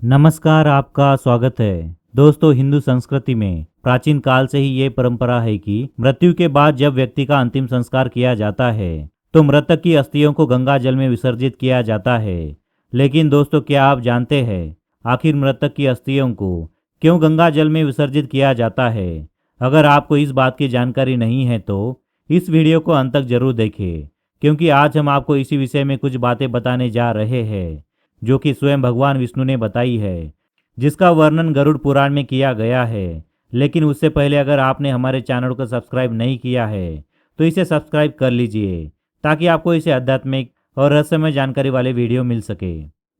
नमस्कार, आपका स्वागत है। दोस्तों, हिंदू संस्कृति में प्राचीन काल से ही ये परंपरा है कि मृत्यु के बाद जब व्यक्ति का अंतिम संस्कार किया जाता है तो मृतक की अस्थियों को गंगा जल में विसर्जित किया जाता है। लेकिन दोस्तों, क्या आप जानते हैं आखिर मृतक की अस्थियों को क्यों गंगा जल में विसर्जित किया जाता है? अगर आपको इस बात की जानकारी नहीं है तो इस वीडियो को अंत तक जरूर देखें, क्योंकि आज हम आपको इसी विषय में कुछ बातें बताने जा रहे हैं जो कि स्वयं भगवान विष्णु ने बताई है, जिसका वर्णन गरुड़ पुराण में किया गया है। लेकिन उससे पहले अगर आपने हमारे चैनल को सब्सक्राइब नहीं किया है तो इसे सब्सक्राइब कर लीजिए, ताकि आपको इसे आध्यात्मिक और रहस्यमय जानकारी वाले वीडियो मिल सके।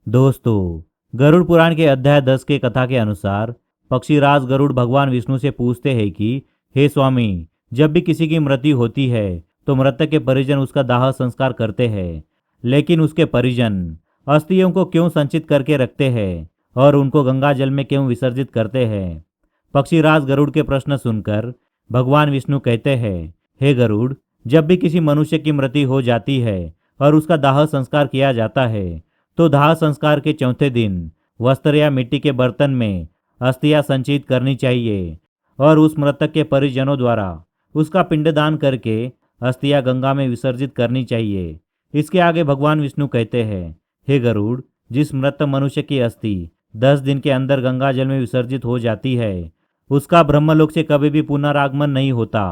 दोस्तों, गरुड़ पुराण के अध्याय 10 के कथा के अनुसार पक्षीराज गरुड़ भगवान विष्णु से पूछते हैं कि हे स्वामी, जब भी किसी की मृत्यु होती है तो मृतक के परिजन उसका दाह संस्कार करते हैं, लेकिन उसके परिजन अस्थियों को क्यों संचित करके रखते हैं और उनको गंगा जल में क्यों विसर्जित करते हैं? पक्षीराज गरुड़ के प्रश्न सुनकर भगवान विष्णु कहते हैं, हे गरुड़, जब भी किसी मनुष्य की मृत्यु हो जाती है और उसका दाह संस्कार किया जाता है तो दाह संस्कार के चौथे दिन वस्त्र या मिट्टी के बर्तन में अस्थियां संचित करनी चाहिए और उस मृतक के परिजनों द्वारा उसका पिंडदान करके अस्थियां गंगा में विसर्जित करनी चाहिए। इसके आगे भगवान विष्णु कहते हैं, हे गरुड़, जिस मृत मनुष्य की अस्थि 10 दिन के अंदर गंगा जल में विसर्जित हो जाती है उसका ब्रह्मलोक से कभी भी पुनरागमन नहीं होता।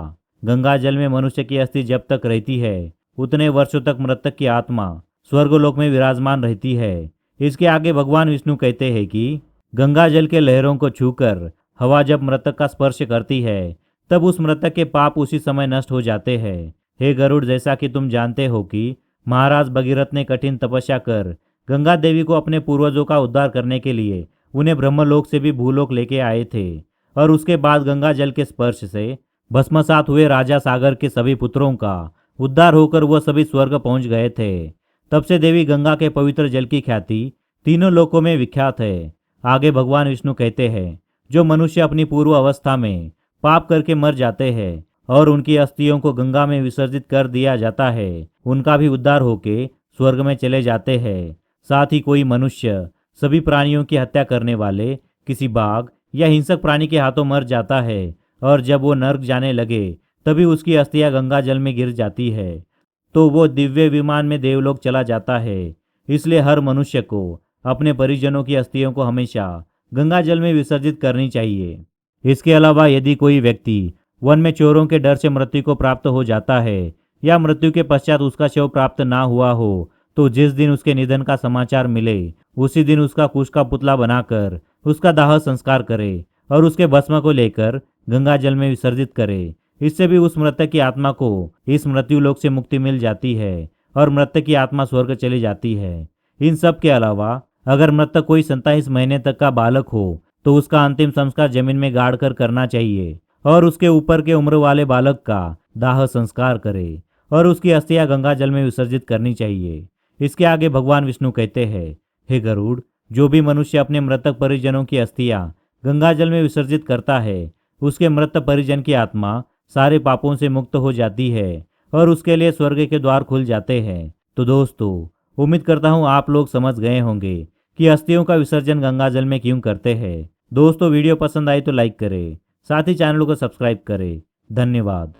गंगा जल में मनुष्य की अस्थि जब तक रहती है उतने वर्षों तक मृतक की आत्मा स्वर्गलोक में विराजमान रहती है। इसके आगे भगवान विष्णु कहते हैं कि गंगा जल के लहरों को छूकर हवा जब मृतक का स्पर्श करती है तब उस मृतक के पाप उसी समय नष्ट हो जाते हैं। हे गरुड़, जैसा कि तुम जानते हो कि महाराज भगीरथ ने कठिन तपस्या कर गंगा देवी को अपने पूर्वजों का उद्धार करने के लिए उन्हें ब्रह्मलोक से भी भूलोक लेके आए थे, और उसके बाद गंगा जल के स्पर्श से भस्मसात हुए राजा सागर के सभी पुत्रों का उद्धार होकर वह सभी स्वर्ग पहुंच गए थे। तब से देवी गंगा के पवित्र जल की ख्याति तीनों लोकों में विख्यात है। आगे भगवान विष्णु कहते हैं, जो मनुष्य अपनी पूर्व अवस्था में पाप करके मर जाते हैं और उनकी अस्थियों को गंगा में विसर्जित कर दिया जाता है, उनका भी उद्धार होके स्वर्ग में चले जाते हैं। साथ ही कोई मनुष्य सभी प्राणियों की हत्या करने वाले किसी बाघ या हिंसक प्राणी के हाथों मर जाता है और जब वो नर्क जाने लगे तभी उसकी अस्थियां गंगा जल में गिर जाती है तो वो दिव्य विमान में देवलोक चला जाता है। इसलिए हर मनुष्य को अपने परिजनों की अस्थियों को हमेशा गंगा जल में विसर्जित करनी चाहिए। इसके अलावा यदि कोई व्यक्ति वन में चोरों के डर से मृत्यु को प्राप्त हो जाता है या मृत्यु के पश्चात उसका शव प्राप्त ना हुआ हो तो जिस दिन उसके निधन का समाचार मिले उसी दिन उसका कुश का पुतला बनाकर उसका दाह संस्कार करे और उसके भस्म को लेकर गंगा जल में विसर्जित करे। इससे भी उस मृतक की आत्मा को इस मृत्यु लोक से मुक्ति मिल जाती है और मृतक की आत्मा स्वर्ग चली जाती है। इन सब के अलावा अगर मृतक कोई 27 महीने तक का बालक हो तो उसका अंतिम संस्कार जमीन में गाड़ कर करना चाहिए और उसके ऊपर के उम्र वाले बालक का दाह संस्कार करे और उसकी अस्थियां गंगा जल में विसर्जित करनी चाहिए। इसके आगे भगवान विष्णु कहते हैं, हे गरुड़, जो भी मनुष्य अपने मृतक परिजनों की अस्थियां गंगा जल में विसर्जित करता है उसके मृत परिजन की आत्मा सारे पापों से मुक्त हो जाती है और उसके लिए स्वर्ग के द्वार खुल जाते हैं। तो दोस्तों, उम्मीद करता हूँ आप लोग समझ गए होंगे कि अस्थियों का विसर्जन गंगा जल में क्यों करते हैं। दोस्तों, वीडियो पसंद आई तो लाइक करें, साथ ही चैनल को सब्सक्राइब करें। धन्यवाद।